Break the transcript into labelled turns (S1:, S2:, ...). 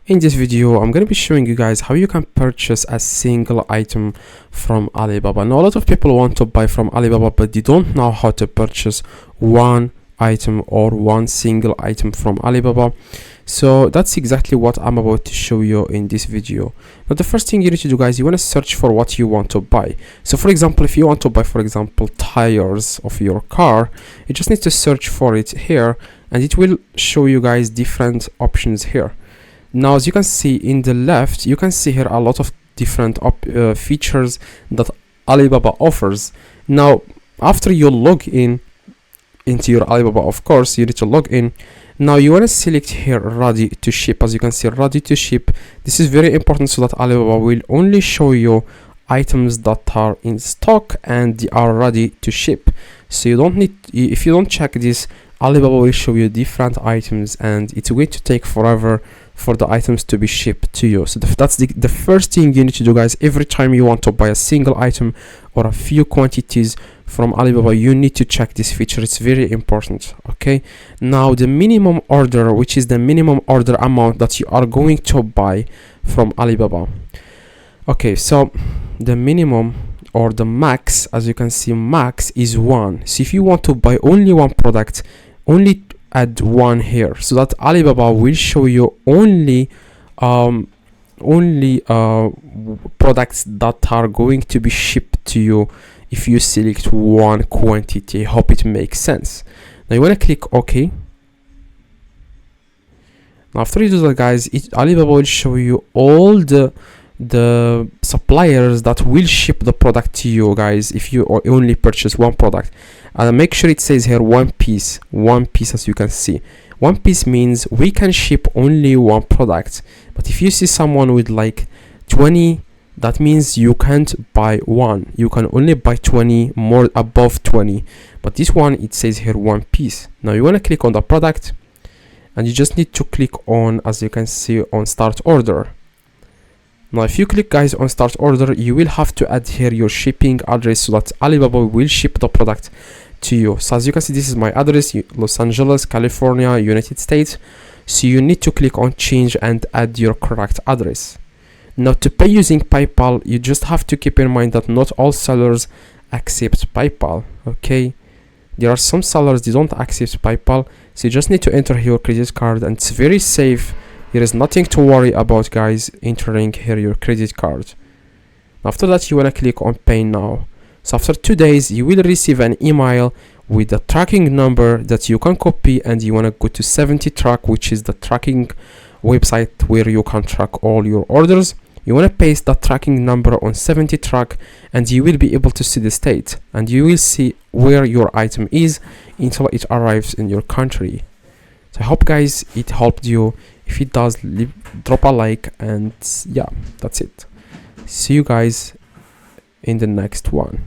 S1: In this video, I'm going to be showing you guys how you can purchase a single item from Alibaba. Now, a lot of people want to buy from Alibaba, but they don't know how to purchase one item or one single item from Alibaba. So that's exactly what I'm about to show you in this video. Now, the first thing you need to do, guys, you want to search for what you want to buy. So for example, if you want to buy, for example, tires of your car, you just need to search for it here, and it will show you guys different options here. Now, as you can see in the left, you can see here a lot of different features that Alibaba offers. Now, after you log in into your Alibaba, of course, you need to log in. Now, you want to select here ready to ship. As you can see, ready to ship. This is very important so that Alibaba will only show you items that are in stock and they are ready to ship. So you don't need, if you don't check this, Alibaba will show you different items and it's going to take forever for the items to be shipped to you. So that's the first thing you need to do, guys. Every time you want to buy a single item or a few quantities from Alibaba, you need to check this feature. It's very important. Okay, now the minimum order, which is the minimum order amount that you are going to buy from Alibaba. Okay, so the minimum or the max, as you can see, max is 1. So if you want to buy only one product, only add 1 here, so that Alibaba will show you only products that are going to be shipped to you if you select one quantity. Hope it makes sense. Now you want to click OK. Now after you do that, guys, Alibaba will show you all the suppliers that will ship the product to you, guys, if you only purchase one product. And make sure it says here one piece. As you can see, one piece means we can ship only one product. But if you see someone with like 20, that means you can't buy one. You can only buy 20, more above 20. But this one, it says here one piece. Now you want to click on the product and you just need to click on, as you can see, on start order. Now if you click, guys, on start order, you will have to add here your shipping address so that Alibaba will ship the product to you. So as you can see, this is my address, Los Angeles, California, United States. So you need to click on change and add your correct address. Now to pay using PayPal, you just have to keep in mind that not all sellers accept PayPal. Okay, there are some sellers they don't accept PayPal, so you just need to enter your credit card, and it's very safe. There is nothing to worry about, guys, entering here your credit card. After that, you want to click on pay now. So after 2 days, you will receive an email with the tracking number that you can copy, and you want to go to 70track, which is the tracking website where you can track all your orders. You want to paste that tracking number on 70track, and you will be able to see the state, and you will see where your item is until it arrives in your country. So I hope, guys, it helped you. If it does, drop a like, and yeah, that's it. See you guys in the next one.